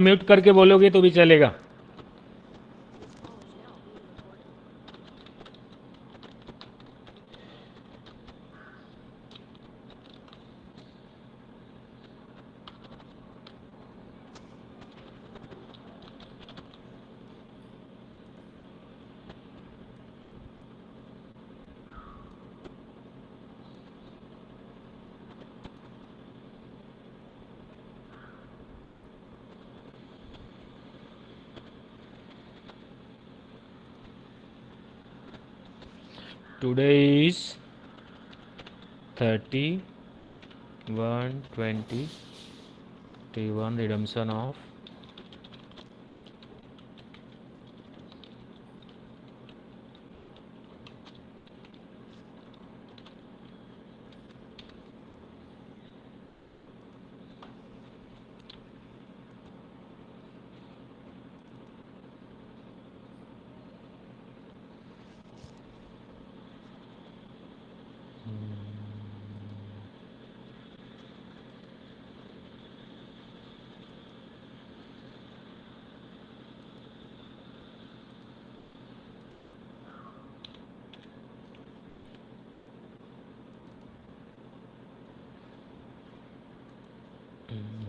Mute करके बोलोगे तो भी चलेगा। Today is 31/20/21 redemption of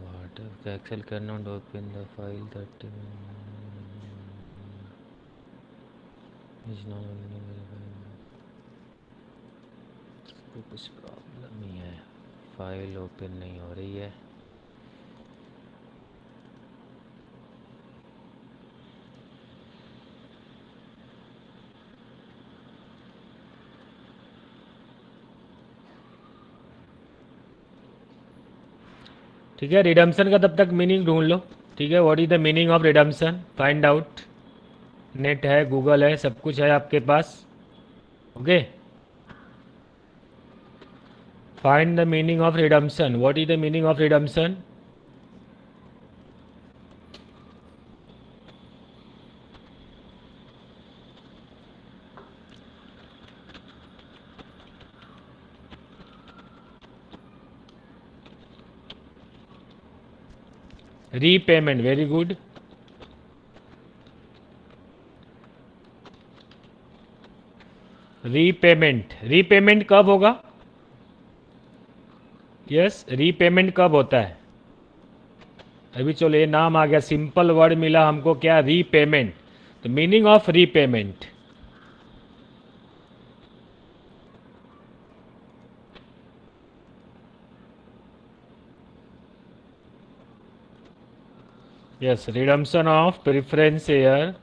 what if the Excel cannot open the file that is not इसको कुछ प्रॉब्लम ही है, फाइल ओपन नहीं हो रही है। ठीक है, रिडम्पशन का तब तक मीनिंग ढूंढ लो। ठीक है, what is the meaning of redemption, find out. Net है, गूगल है, सब कुछ है आपके पास। Okay, find the meaning of redemption, what is the meaning of redemption. Repayment, very good. Repayment, repayment कब होगा? यस, रीपेमेंट कब होता है? अभी चलो ये नाम आ गया, सिंपल वर्ड मिला हमको, क्या? रीपेमेंट। तो meaning of repayment, yes, redemption of preference share,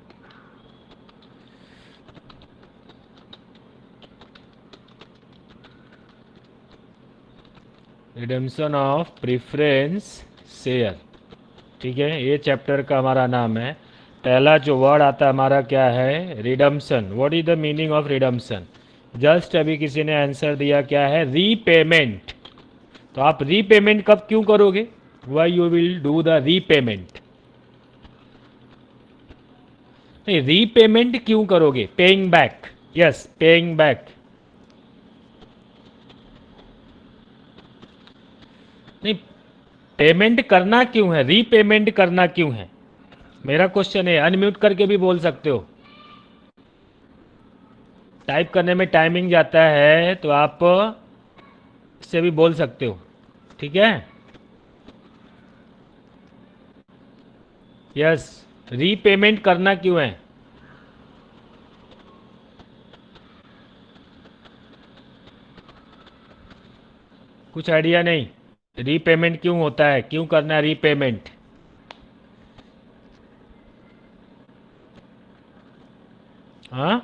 redemption of preference share. ठीक है, ये चैप्टर का हमारा नाम है। पहला जो वर्ड आता है हमारा क्या है? Redemption. What is the meaning of redemption? Just अभी किसी ने आंसर दिया, क्या है? रीपेमेंट। तो आप रीपेमेंट कब क्यों करोगे? Why you will do the repayment? नहीं, रीपेमेंट क्यों करोगे? Paying back, yes, paying back. नहीं, पेमेंट करना क्यों है? रीपेमेंट करना क्यों है? मेरा क्वेश्चन है। अनम्यूट करके भी बोल सकते हो, टाइप करने में टाइमिंग जाता है तो आप इससे भी बोल सकते हो। ठीक है, यस, रीपेमेंट करना क्यों है? कुछ आइडिया नहीं? रीपेमेंट क्यों होता है, क्यों करना है रीपेमेंट? हाँ,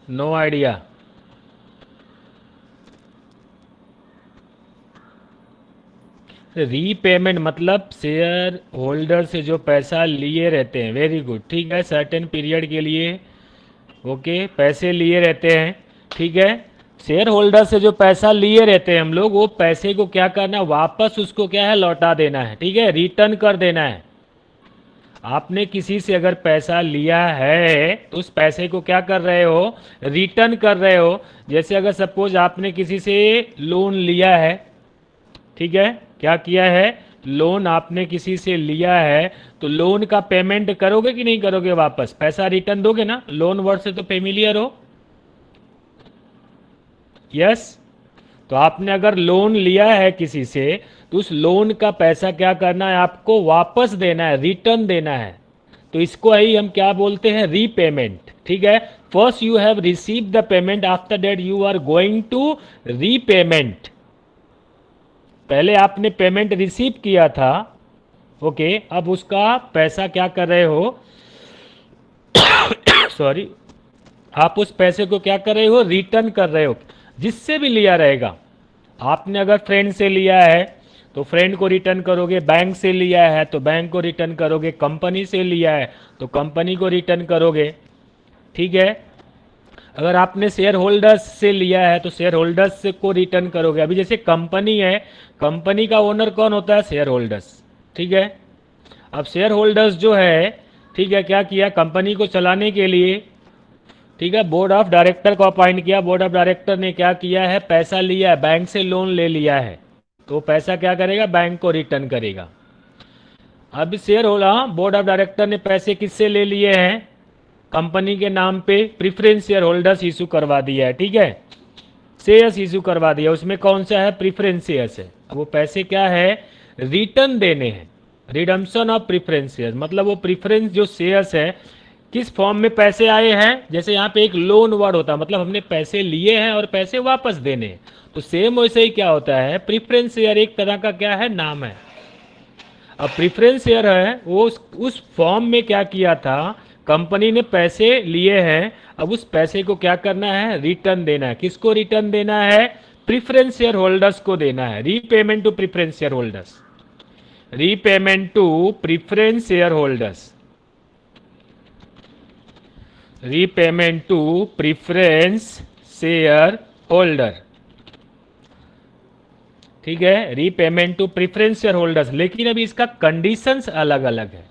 नो आइडिया। रीपेमेंट मतलब शेयर होल्डर से जो पैसा लिए रहते हैं। वेरी गुड, ठीक है, सर्टेन पीरियड के लिए ओके पैसे लिए रहते हैं। ठीक है, शेयर होल्डर से जो पैसा लिए रहते हैं हम लोग, वो पैसे को क्या करना है? वापस उसको क्या है? लौटा देना है। ठीक है, रिटर्न कर देना है। आपने किसी से अगर पैसा लिया है तो उस पैसे को क्या कर रहे हो, रिटर्न कर रहे हो। जैसे अगर सपोज आपने किसी से लोन लिया है, ठीक है, क्या किया है, लोन आपने किसी से लिया है, तो लोन का पेमेंट करोगे कि नहीं करोगे, वापस पैसा रिटर्न दोगे ना। लोन वर्ड से तो फेमिलियर हो, यस। तो आपने अगर लोन लिया है किसी से तो उस लोन का पैसा क्या करना है, आपको वापस देना है, रिटर्न देना है। तो इसको ही हम क्या बोलते हैं, रीपेमेंट, ठीक है। First you have receive the payment, after that you are going to repayment. पहले आपने पेमेंट रिसीव किया था, ओके, अब उसका पैसा क्या कर रहे हो, सॉरी, आप उस पैसे को क्या कर रहे हो, रिटर्न कर रहे हो। जिससे भी लिया रहेगा, आपने अगर फ्रेंड से लिया है तो फ्रेंड को रिटर्न करोगे, बैंक से लिया है तो बैंक को रिटर्न करोगे, कंपनी से लिया है तो कंपनी को रिटर्न करोगे, ठीक है। अगर आपने शेयर होल्डर्स से लिया है तो शेयर होल्डर्स को रिटर्न करोगे। अभी जैसे कंपनी है, कंपनी का ओनर कौन होता है, शेयर होल्डर्स, ठीक है। अब शेयर होल्डर्स जो है, ठीक है, क्या किया, कंपनी को चलाने के लिए, ठीक है, बोर्ड ऑफ डायरेक्टर को अपॉइंट किया। बोर्ड ऑफ डायरेक्टर ने क्या किया है, पैसा लिया है, बैंक से लोन ले लिया है, तो पैसा क्या करेगा, बैंक को रिटर्न करेगा। अब share holder, board of director ने पैसे किससे ले लिए हैं, कंपनी के नाम पे प्रीफरेंस शेयर होल्डर्स इशू करवा दिया है, ठीक है, शेयर्स इशू करवा दिया। उसमें कौन सा है, प्रीफरेंस शेयर्स है। वो पैसे क्या है, रिटर्न देने हैं, रिडम्पशन ऑफ प्रीफरेंस शेयर, मतलब वो प्रीफरेंस जो शेयर्स है किस फॉर्म में पैसे आए हैं। जैसे यहाँ पे एक लोन वर्ड होता है, मतलब हमने पैसे लिए हैं और पैसे वापस देने हैं। तो सेम वैसे ही क्या होता है, प्रीफरेंस शेयर एक तरह का क्या है, नाम है। अब प्रीफरेंस शेयर है वो उस फॉर्म में क्या किया था, कंपनी ने पैसे लिए हैं, अब उस पैसे को क्या करना है, रिटर्न देना है। किसको रिटर्न देना है, प्रीफरेंस शेयर होल्डर्स को देना है। Repayment to preference share holders, repayment to preference share holders, repayment to preference share holder, ठीक है, repayment to preference share holders. लेकिन अभी इसका कंडीशंस अलग अलग है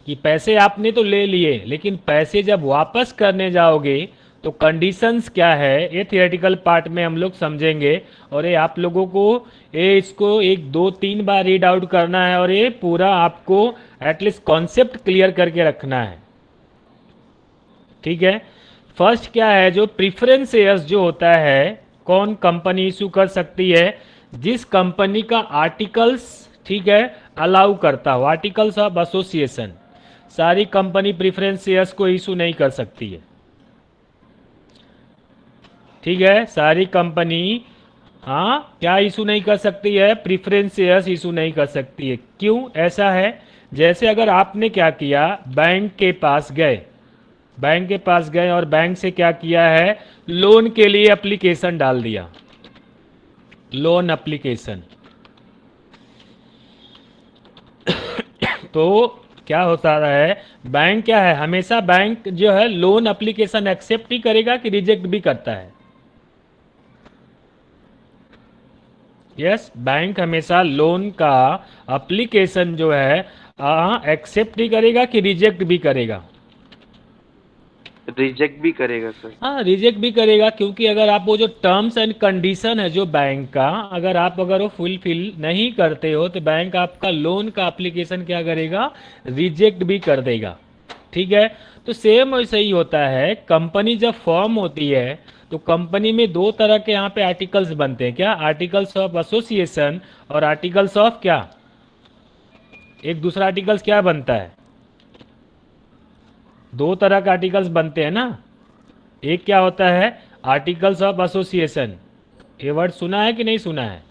कि पैसे आपने तो ले लिए, लेकिन पैसे जब वापस करने जाओगे तो कंडीशंस क्या है, ये थियोरेटिकल पार्ट में हम लोग समझेंगे। और ये आप लोगों को ये इसको 1 2 3 बार रीड आउट करना है और ये पूरा आपको एटलीस्ट कॉन्सेप्ट क्लियर करके रखना है, ठीक है। फर्स्ट क्या है, जो प्रीफरेंस शेयर्स जो होता है, कौन कंपनी इशू कर सकती है, जिस कंपनी का आर्टिकल्स, ठीक है, अलाउ करता हो, आर्टिकल्स ऑफ एसोसिएशन। सारी कंपनी प्रीफरेंस शेयर्स को इशू नहीं कर सकती है, ठीक है, सारी कंपनी, हाँ, क्या इशू नहीं कर सकती है, प्रीफरेंस शेयर्स इशू नहीं कर सकती है। क्यों ऐसा है, जैसे अगर आपने क्या किया, बैंक के पास गए, बैंक के पास गए और बैंक से क्या किया है, लोन के लिए एप्लीकेशन डाल दिया, लोन एप्लीकेशन। तो क्या होता है, बैंक क्या है, हमेशा बैंक जो है लोन एप्लीकेशन एक्सेप्ट ही करेगा कि रिजेक्ट भी करता है, यस, बैंक हमेशा लोन का एप्लीकेशन जो है एक्सेप्ट ही करेगा कि रिजेक्ट भी करेगा, रिजेक्ट भी करेगा सर। हाँ, रिजेक्ट भी करेगा। क्योंकि अगर आप वो जो टर्म्स एंड कंडीशन है जो बैंक का, अगर वो फुलफिल नहीं करते हो तो बैंक आपका लोन का एप्लीकेशन क्या करेगा, रिजेक्ट भी कर देगा, ठीक है। तो सेम वैसे ही होता है, कंपनी जब फॉर्म होती है तो कंपनी में 2 तरह के यहाँ पे आर्टिकल्स बनते हैं, क्या, आर्टिकल्स ऑफ एसोसिएशन और आर्टिकल्स ऑफ क्या, एक दूसरा आर्टिकल्स क्या बनता है, 2 तरह के आर्टिकल्स बनते हैं ना। एक क्या होता है, आर्टिकल्स ऑफ एसोसिएशन, ये वर्ड सुना है कि नहीं सुना है,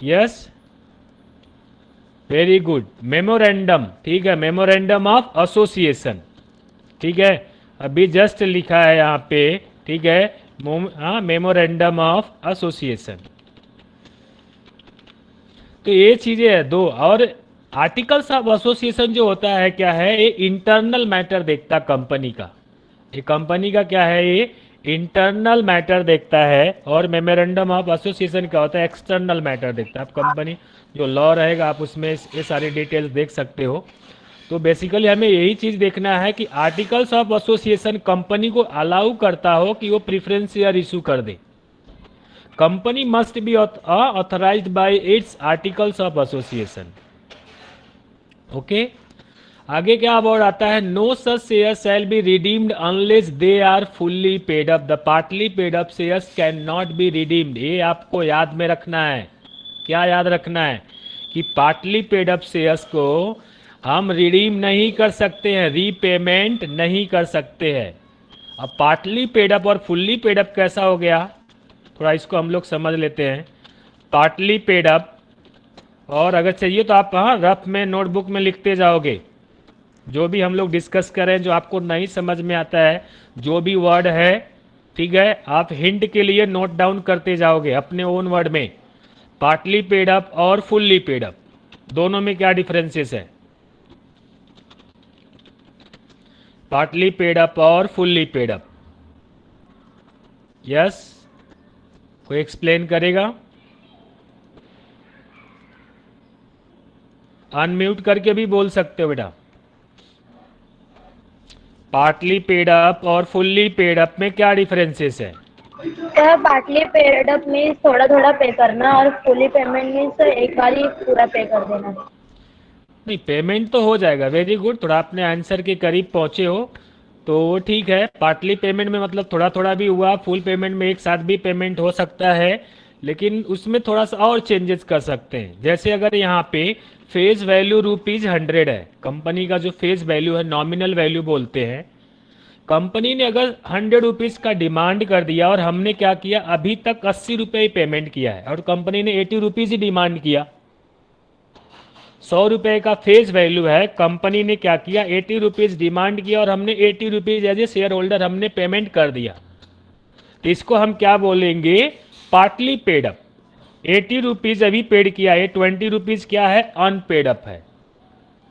यस, वेरी गुड, मेमोरेंडम, ठीक है, मेमोरेंडम ऑफ एसोसिएशन, ठीक है, अभी जस्ट लिखा है यहाँ पे, ठीक है, हाँ, मेमोरेंडम ऑफ एसोसिएशन। तो ये चीजें है 2। और आर्टिकल्स ऑफ एसोसिएशन जो होता है क्या है, ये इंटरनल मैटर देखता कंपनी का, ये कंपनी का क्या है, ये इंटरनल मैटर देखता है। और मेमोरेंडम ऑफ एसोसिएशन क्या होता है, एक्सटर्नल मैटर देखता है। अब कंपनी जो लॉ रहेगा आप उसमें ये सारी डिटेल्स देख सकते हो। तो बेसिकली हमें यही चीज़ देखना है कि आर्टिकल्स ऑफ एसोसिएशन कंपनी को अलाउ करता हो कि वो प्रेफरेंस शेयर इशू कर दे। Company must be authorised by its articles of association. Okay, आगे क्या वर्ड आता है, no such share shall be redeemed unless they are fully paid up, the partly paid up shares can not be redeemed. ये आपको याद में रखना है। क्या याद रखना है कि पार्टली पेड अप शेयर्स को हम रिडीम नहीं कर सकते हैं, रीपेमेंट नहीं कर सकते हैं। अब पार्टली पेड अप और फुल्ली पेड अप कैसा हो गया, थोड़ा इसको हम लोग समझ लेते हैं। पार्टली पेड अप, और अगर चाहिए तो आप हाँ रफ में नोटबुक में लिखते जाओगे, जो भी हम लोग डिस्कस करें, जो आपको नहीं समझ में आता है, जो भी वर्ड है, ठीक है, आप हिंट के लिए नोट डाउन करते जाओगे अपने ओन वर्ड में। पार्टली पेड अप और फुल्ली पेड अप दोनों में क्या डिफरेंसेस है? पार्टली पेड अप और फुल्ली पेड अप, यस, कोई एक्सप्लेन करेगा? अनम्यूट करके भी बोल सकते हो बेटा। पार्टली पेड अप और फुल्ली पेड अप में क्या डिफरेंसेस है? Sir partly paid up means थोड़ा थोड़ा पे करना और फुली पेमेंट मीन्स एक बार ही पूरा पे कर देना। नहीं, पेमेंट तो हो जाएगा, वेरी गुड, थोड़ा आपने आंसर के करीब पहुंचे हो तो वो ठीक है। पार्टली पेमेंट में मतलब थोड़ा थोड़ा भी हुआ, फुल पेमेंट में एक साथ भी पेमेंट हो सकता है, लेकिन उसमें थोड़ा सा और चेंजेस कर सकते हैं। जैसे अगर यहाँ पे फेस वैल्यू ₹100 है, कंपनी का जो फेस वैल्यू है, नॉमिनल वैल्यू बोलते हैं, कंपनी ने अगर ₹100 का डिमांड कर दिया और हमने क्या किया, अभी तक ₹80 ही पेमेंट किया है और कंपनी ने ₹80 ही डिमांड किया। ₹100 का फेस वैल्यू है, कंपनी ने क्या किया, ₹80 डिमांड किया और हमने ₹80 एज ए शेयर होल्डर हमने पेमेंट कर दिया। तो इसको हम क्या बोलेंगे, पार्टली पेड अप। ₹80 अभी पेड किया है, ₹20 क्या है, अनपेड अप है।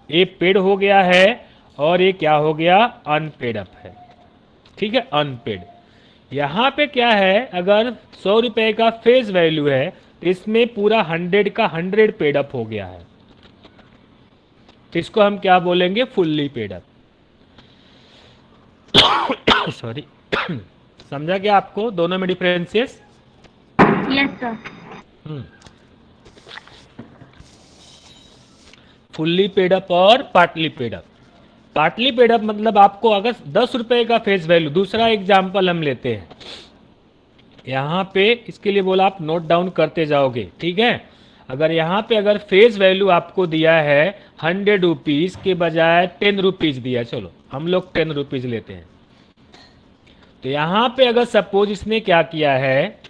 ये पेड हो गया है और ये क्या हो गया, अनपेड अप है। ठीक है, अनपेड। यहाँ पे क्या है, अगर ₹100 का फेस वैल्यू है तो इसमें पूरा 100 का 100 पेड अप हो गया है, तो इसको हम क्या बोलेंगे, फुल्ली पेड अप। सॉरी, समझा क्या आपको दोनों में differences? Yes sir. Fully paid up और partly paid up. Partly paid up मतलब आपको अगर ₹10 का फेस वैल्यू, दूसरा एग्जाम्पल हम लेते हैं, यहाँ पे इसके लिए बोला आप नोट डाउन करते जाओगे, ठीक है। अगर यहाँ पे अगर फेस वैल्यू आपको दिया है ₹100 के बजाय ₹10 दिया, चलो हम लोग ₹10 लेते हैं, तो यहाँ पे अगर सपोज इसने क्या किया है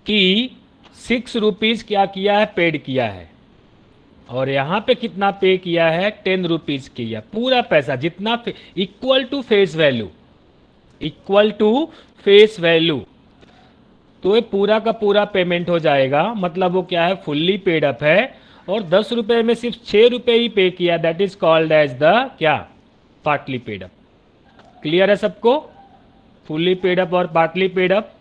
कि ₹6 क्या किया है, पेड किया है, और यहाँ पे कितना पे किया है, ₹10 किया, पूरा पैसा जितना equal to face value, equal to face value, तो ये पूरा का पूरा पेमेंट हो जाएगा। मतलब वो क्या है, फुल्ली पेड अप है और ₹10 में सिर्फ ₹6 ही पे किया, that is called as the क्या, पार्टली पेड अप। क्लियर है सबको, फुल्ली पेड अप और पार्टली पेड अप।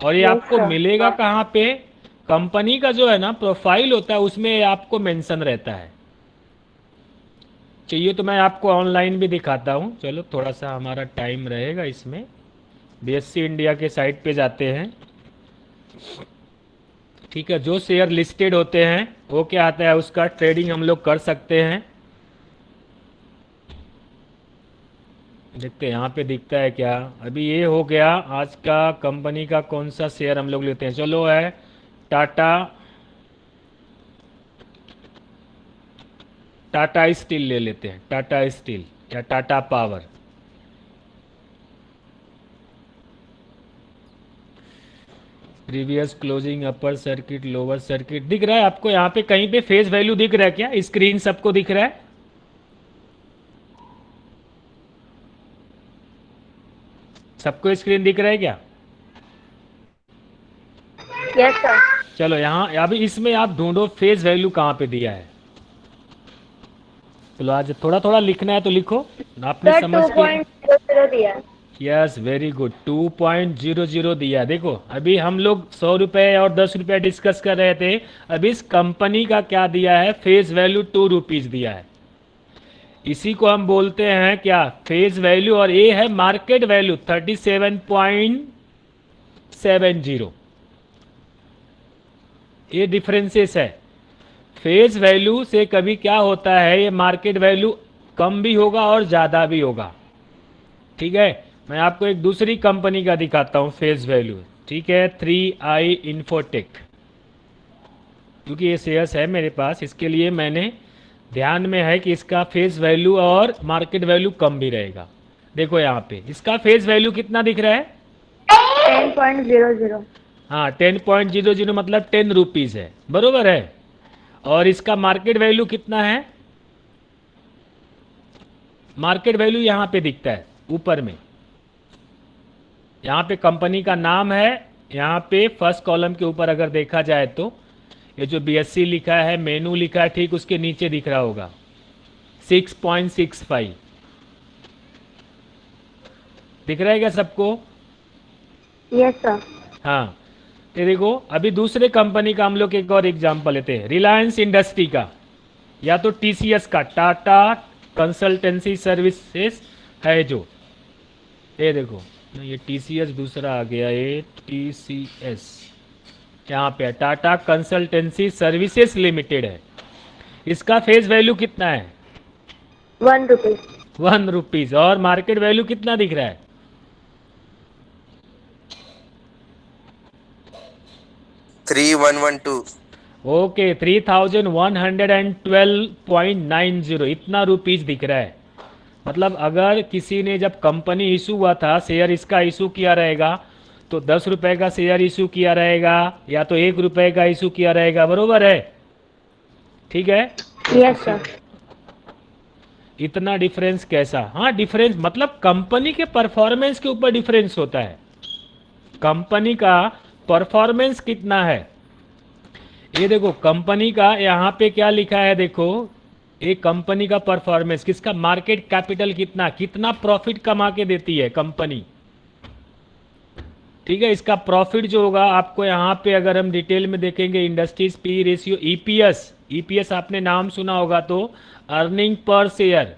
और ये आपको मिलेगा कहाँ पे, कंपनी का जो है ना प्रोफाइल होता है उसमें आपको मेंशन रहता है। चाहिए तो मैं आपको ऑनलाइन भी दिखाता हूँ, चलो थोड़ा सा हमारा टाइम रहेगा इसमें। बीएससी इंडिया के साइट पे जाते हैं, ठीक है, जो शेयर लिस्टेड होते हैं वो क्या आता है, उसका ट्रेडिंग हम लोग कर सकते हैं। देखते हैं यहाँ पे दिखता है क्या। अभी ये हो गया आज का कंपनी का कौन सा शेयर हम लोग लेते हैं, चलो है टाटा स्टील ले लेते हैं, टाटा स्टील या Tata power. Previous closing, upper circuit, lower circuit, दिख रहा है आपको यहाँ पे कहीं पे फेस वैल्यू दिख रहा है क्या, स्क्रीन सबको दिख रहा है? सबको स्क्रीन दिख रहा है क्या? Yes sir. चलो यहाँ अभी इसमें आप ढूंढो फेस वैल्यू कहाँ पे दिया है। चलो आज थोड़ा थोड़ा लिखना है तो लिखो, आपने सर समझ के 2.00 दिया है। यस, वेरी गुड, 2.00 दिया। देखो अभी हम लोग 100 रुपये और 10 रुपये डिस्कस कर रहे थे, अभी इस कंपनी का क्या दिया है, फेस वैल्यू 2 रुपीज़ दिया है। इसी को हम बोलते हैं क्या, फेस वैल्यू, और ये है मार्केट वैल्यू 37.70। ये डिफरेंसेस है। फेस वैल्यू से कभी क्या होता है, ये मार्केट वैल्यू कम भी होगा और ज़्यादा भी होगा। ठीक है, मैं आपको एक दूसरी कंपनी का दिखाता हूँ फेस वैल्यू। ठीक है, 3i इन्फोटेक, क्योंकि ये शेयर्स है मेरे पास, इसके लिए मैंने ध्यान में है कि इसका फेस वैल्यू और मार्केट वैल्यू कम भी रहेगा। देखो यहाँ पे इसका फेस वैल्यू कितना दिख रहा है, 10.00। हाँ 10.00 मतलब 10 रुपीज़ है, बरोबर है। और इसका मार्केट वैल्यू कितना है, मार्केट वैल्यू यहाँ पे दिखता है ऊपर में, यहाँ पे कंपनी का नाम है, यहाँ पे फर्स्ट कॉलम के ऊपर अगर देखा जाए तो ये जो BSC लिखा है, मेनू लिखा है, ठीक उसके नीचे दिख रहा होगा 6.65 दिख रहा है क्या सबको? Yes sir. हाँ, ये देखो अभी दूसरे कंपनी का हम लोग एक और एग्जांपल लेते हैं, रिलायंस इंडस्ट्री का, या तो TCS का, टाटा कंसल्टेंसी सर्विसेज है जो, ये देखो ये TCS दूसरा आ गया, ये TCS यहाँ पे टाटा कंसल्टेंसी सर्विसेज लिमिटेड है। इसका फेस वैल्यू कितना है, 1 रुपीज। 1 रुपीज़, और मार्केट वैल्यू कितना दिख रहा है, 3112। ओके 3112.90, इतना रुपीज़ दिख रहा है। मतलब अगर किसी ने जब कंपनी इशू हुआ था, शेयर इसका इशू किया रहेगा तो 10 रुपये का शेयर इशू किया रहेगा, या तो 1 रुपये का इशू किया रहेगा, बरोबर है? ठीक है, यस सर। इतना डिफरेंस कैसा? हाँ डिफरेंस मतलब कंपनी के परफॉर्मेंस के ऊपर डिफरेंस होता है, कंपनी का परफॉर्मेंस कितना है। ये देखो कंपनी का यहाँ पे क्या लिखा है, देखो एक कंपनी का परफॉर्मेंस, किसका, मार्केट कैपिटल कितना, कितना प्रॉफिट कमा के देती है कंपनी। ठीक है, इसका प्रॉफिट जो होगा आपको यहाँ पे अगर हम डिटेल में देखेंगे, industries P ratio, EPS, EPS आपने नाम सुना होगा, तो अर्निंग पर शेयर,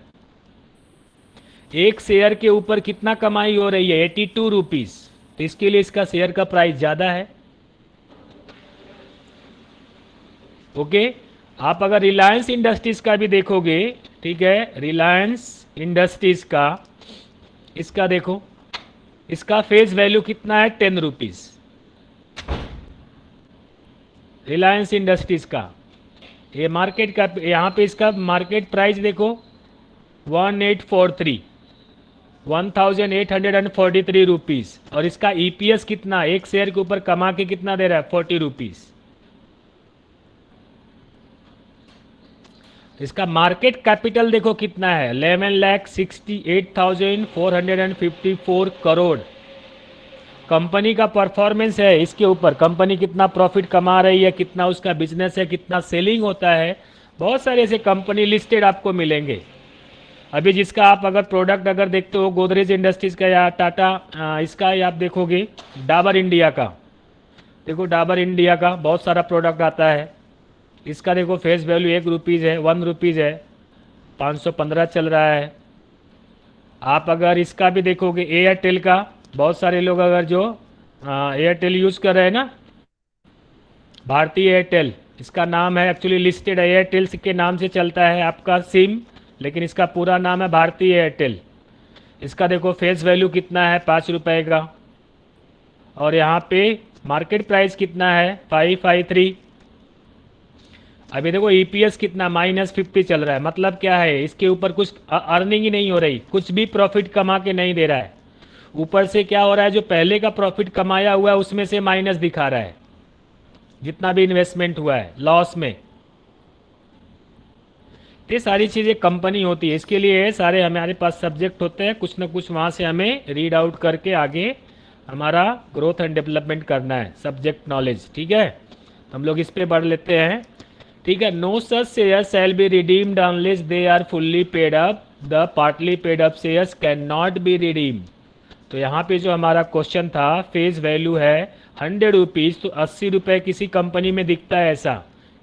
एक शेयर के ऊपर कितना कमाई हो रही है, 82 रुपीज़, तो इसके लिए इसका शेयर का प्राइस ज़्यादा है। ओके, आप अगर रिलायंस इंडस्ट्रीज का भी देखोगे, ठीक है, रिलायंस इंडस्ट्रीज का, इसका देखो, इसका फेस वैल्यू कितना है, 10 रुपीज़, रिलायंस इंडस्ट्रीज का। ये मार्केट का, यहाँ पे इसका मार्केट प्राइस देखो 1843 रुपीज़, और इसका ईपीएस कितना, एक शेयर के ऊपर कमा के कितना दे रहा है, 40 रुपीज़। इसका मार्केट कैपिटल देखो कितना है, 11,68,454 करोड़। कंपनी का परफॉर्मेंस है इसके ऊपर, कंपनी कितना प्रॉफिट कमा रही है, कितना उसका बिजनेस है, कितना सेलिंग होता है, बहुत सारे ऐसे कंपनी लिस्टेड आपको मिलेंगे। अभी जिसका आप अगर प्रोडक्ट अगर देखते हो, गोदरेज इंडस्ट्रीज़ का या टाटा इसका, या आप देखोगे डाबर इंडिया का, देखो डाबर इंडिया का बहुत सारा प्रोडक्ट आता है, इसका देखो फेस वैल्यू 1 रुपीज़ है, 1 रुपीज़ है, 515 चल रहा है। आप अगर इसका भी देखोगे एयरटेल का, बहुत सारे लोग अगर जो एयरटेल यूज़ कर रहे हैं ना, भारतीय एयरटेल इसका नाम है, एक्चुअली लिस्टेड एयरटेल के नाम से चलता है आपका सिम, लेकिन इसका पूरा नाम है भारतीय एयरटेल। इसका देखो फेस वैल्यू कितना है, 5 रुपये का, और यहाँ पे मार्केट प्राइस कितना है, 553। अभी देखो ईपीएस कितना, -50 चल रहा है, मतलब क्या है, इसके ऊपर कुछ अर्निंग ही नहीं हो रही, कुछ भी प्रॉफिट कमा के नहीं दे रहा है। ऊपर से क्या हो रहा है, जो पहले का प्रॉफिट कमाया हुआ है उसमें से माइनस दिखा रहा है, जितना भी इन्वेस्टमेंट हुआ है लॉस में। ये सारी चीज़ें कंपनी होती है, इसके लिए सारे हमारे पास सब्जेक्ट होते हैं, कुछ ना कुछ वहाँ से हमें रीड आउट करके आगे हमारा ग्रोथ एंड डेवलपमेंट करना है, सब्जेक्ट नॉलेज। ठीक है, हम लोग इस पे बढ़ लेते हैं। ठीक है, no such share shall be redeemed unless they are fully paid up, the partly paid up shares can not be redeemed. तो यहाँ पे जो हमारा क्वेश्चन था फेस वैल्यू है 100 रुपीज़, तो 80 रुपये किसी कंपनी में दिखता है ऐसा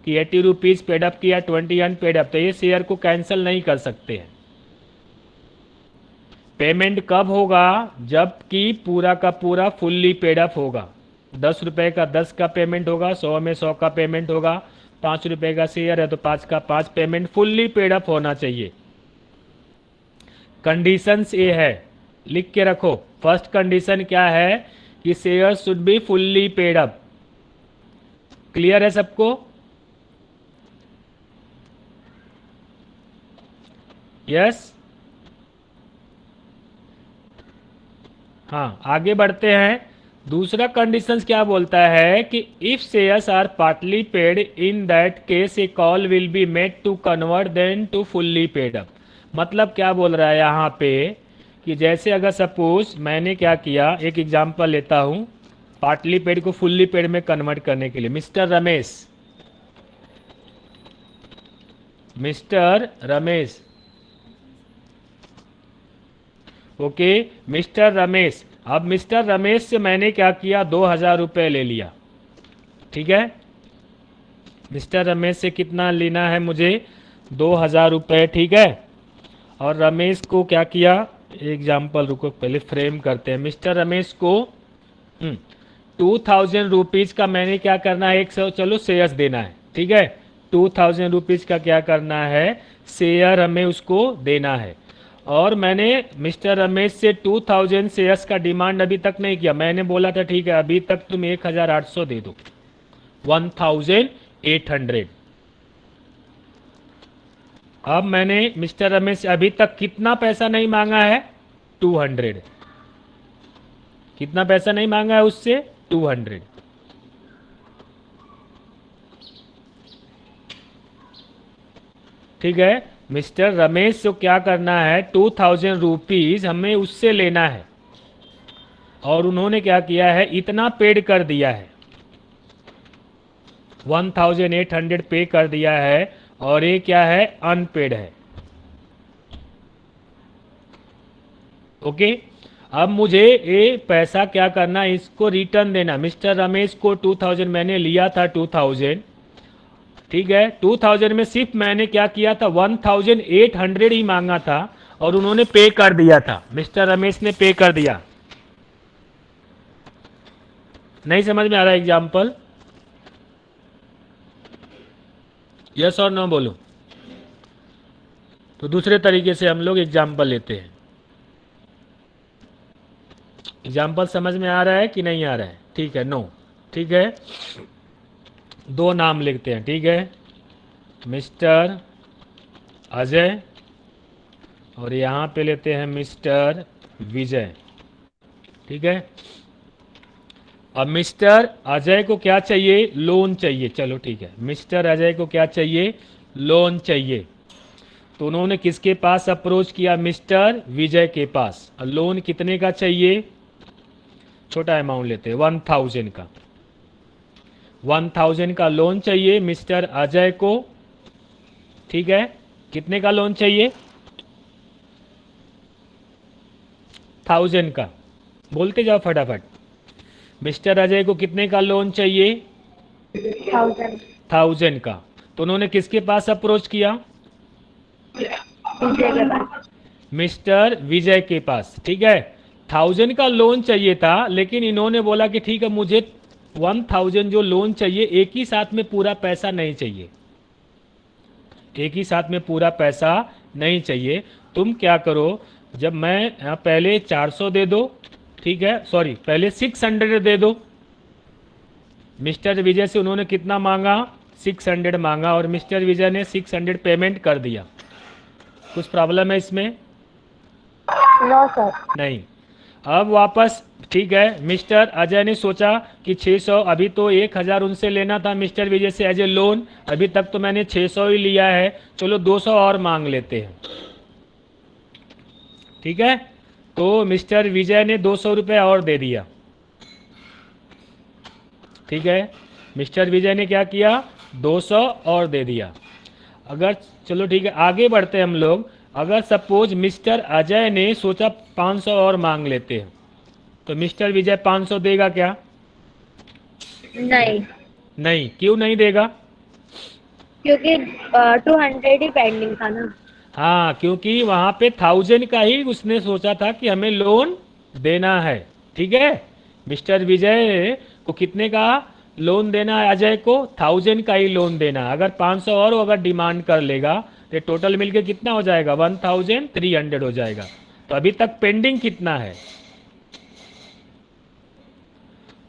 कि 80 रुपीज़ पेड अप किया, 20 अनपेड अप, तो ये शेयर को कैंसिल नहीं कर सकते हैं। पेमेंट कब होगा? जबकि पूरा का पूरा फुल्ली पेड अप होगा। 10 रुपये का 10 का पेमेंट होगा, 100 में 100 का पेमेंट होगा, 5 रुपये का शेयर है तो 5 का 5 पेमेंट फुल्ली पेड अप होना चाहिए। कंडीशंस ये है, लिख के रखो। फर्स्ट कंडीशन क्या है कि share should be fully paid up. Clear है सबको? यस? हाँ, आगे बढ़ते हैं। दूसरा कंडीशंस क्या बोलता है कि if shares are partly paid in that case a call will be made to convert then to fully paid up. मतलब क्या बोल रहा है यहाँ पे कि जैसे अगर सपोज मैंने क्या किया, एक एग्जांपल लेता हूँ पार्टली पेड को फुल्ली पेड में कन्वर्ट करने के लिए। Mister Ramesh, okay, mister Ramesh. अब मिस्टर रमेश से मैंने क्या किया, 2000 रुपये ले लिया, ठीक है। मिस्टर रमेश से कितना लेना है मुझे? 2000 रुपये, ठीक है। और रमेश को क्या किया, एग्जाम्पल रुको पहले फ्रेम करते हैं। मिस्टर रमेश को 2000 रुपीज़ का मैंने क्या करना है, 100 चलो शेयर्स देना है, ठीक है। 2000 रुपीज़ का क्या करना है, शेयर हमें उसको देना है। और मैंने मिस्टर रमेश से 2000 शेयर्स का डिमांड अभी तक नहीं किया। मैंने बोला था ठीक है अभी तक तुम 1800 दे दो, 1800। अब मैंने मिस्टर रमेश से अभी तक कितना पैसा नहीं मांगा है, 200। कितना पैसा नहीं मांगा है उससे, 200। ठीक है। मिस्टर रमेश को क्या करना है, 2000 रुपीज़ हमें उससे लेना है और उन्होंने क्या किया है, इतना पेड कर दिया है, 1800 पे कर दिया है और ये क्या है, अनपेड है। ओके, अब मुझे ये पैसा क्या करना, इसको रिटर्न देना। मिस्टर रमेश को 2000 मैंने लिया था, 2000, ठीक है। 2000 में सिर्फ मैंने क्या किया था, 1800 ही मांगा था और उन्होंने पे कर दिया था, मिस्टर रमेश ने पे कर दिया। नहीं समझ में आ रहा एग्जाम्पल? यस और नो बोलो। तो दूसरे तरीके से हम लोग एग्जाम्पल लेते हैं। एग्जाम्पल समझ में आ रहा है कि नहीं आ रहा है? ठीक है, नो, ठीक है। दो नाम लिखते हैं, ठीक है, मिस्टर अजय और यहाँ पे लेते हैं मिस्टर विजय, ठीक है। अब मिस्टर अजय को क्या चाहिए, लोन चाहिए, चलो ठीक है। मिस्टर अजय को क्या चाहिए, लोन चाहिए। तो उन्होंने किसके पास अप्रोच किया, मिस्टर विजय के पास। और लोन कितने का चाहिए, छोटा अमाउंट लेते हैं, 1000 का। 1000 का लोन चाहिए मिस्टर अजय को, ठीक है। कितने का लोन चाहिए, 1000 का, बोलते जाओ फटाफट। मिस्टर अजय को कितने का लोन चाहिए, 1000 का। तो उन्होंने किसके पास अप्रोच किया, मिस्टर विजय के पास, ठीक है। 1000 का लोन चाहिए था, लेकिन इन्होंने बोला कि ठीक है मुझे 1000 जो लोन चाहिए एक ही साथ में पूरा पैसा नहीं चाहिए, एक ही साथ में पूरा पैसा नहीं चाहिए। तुम क्या करो, जब मैं पहले 400 दे दो, ठीक है, सॉरी पहले 600 दे दो। मिस्टर विजय से उन्होंने कितना मांगा, 600 मांगा और मिस्टर विजय ने 600 पेमेंट कर दिया। कुछ प्रॉब्लम है इसमें? No sir. नहीं। अब वापस, ठीक है, मिस्टर अजय ने सोचा कि 600, अभी तो 1000 उनसे लेना था मिस्टर विजय से एज ए लोन, अभी तक तो मैंने 600 ही लिया है, चलो 200 और मांग लेते हैं, ठीक है। तो मिस्टर विजय ने 200 रुपये और दे दिया, ठीक है। मिस्टर विजय ने क्या किया, 200 और दे दिया। अगर चलो ठीक है आगे बढ़ते हैं हम लोग। अगर सपोज मिस्टर अजय ने सोचा 500 और मांग लेते हैं, तो मिस्टर विजय 500 देगा क्या? नहीं, नहीं, क्यों नहीं देगा? क्योंकि 200 ही पेंडिंग था ना। हाँ, क्योंकि वहां पे 1000 का ही उसने सोचा था कि हमें लोन देना है। ठीक है, मिस्टर विजय को कितने का लोन देना है? अजय को 1000 का ही लोन देना है। अगर 500 और वो अगर डिमांड कर लेगा तो टोटल मिलके कितना हो जाएगा? 1300 हो जाएगा। तो अभी तक पेंडिंग कितना है?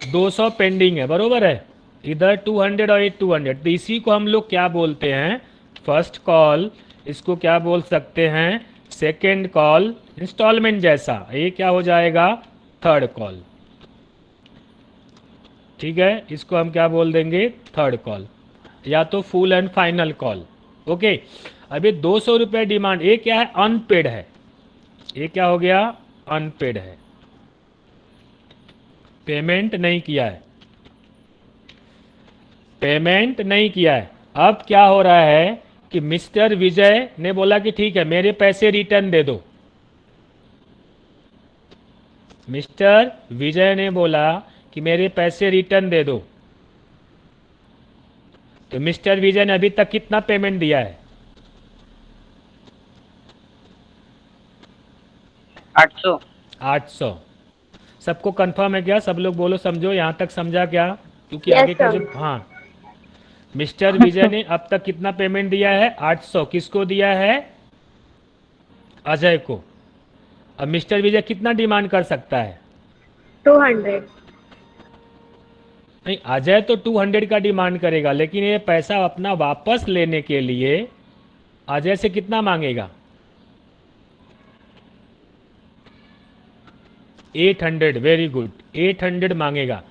200 पेंडिंग है, बरोबर है। इधर 200 और ये 200, तो इसी को हम लोग क्या बोलते हैं? First call. इसको क्या बोल सकते हैं? सेकेंड कॉल, इंस्टॉलमेंट जैसा। ये क्या हो जाएगा? Third call. ठीक है, इसको हम क्या बोल देंगे? थर्ड कॉल, या तो full and final call. Okay, अभी 200 रुपये डिमांड, ये क्या है? अनपेड है। ये क्या हो गया? अनपेड है, पेमेंट नहीं किया है, पेमेंट नहीं किया है। अब क्या हो रहा है कि मिस्टर विजय ने बोला कि ठीक है, मेरे पैसे रिटर्न दे दो। मिस्टर विजय ने बोला कि मेरे पैसे रिटर्न दे दो। तो मिस्टर विजय ने अभी तक कितना पेमेंट दिया है? 800। 800। सबको कंफर्म है क्या? सब लोग बोलो, समझो, यहाँ तक समझा क्या? क्योंकि Yes, आगे का sir. जो, हाँ, मिस्टर विजय ने अब तक कितना पेमेंट दिया है? 800। किसको दिया है? अजय को। अब मिस्टर विजय कितना डिमांड कर सकता है? 200। नहीं, अजय तो 200 का डिमांड करेगा, लेकिन ये पैसा अपना वापस लेने के लिए अजय से कितना मांगेगा? 800। वेरी गुड, 800 मांगेगा।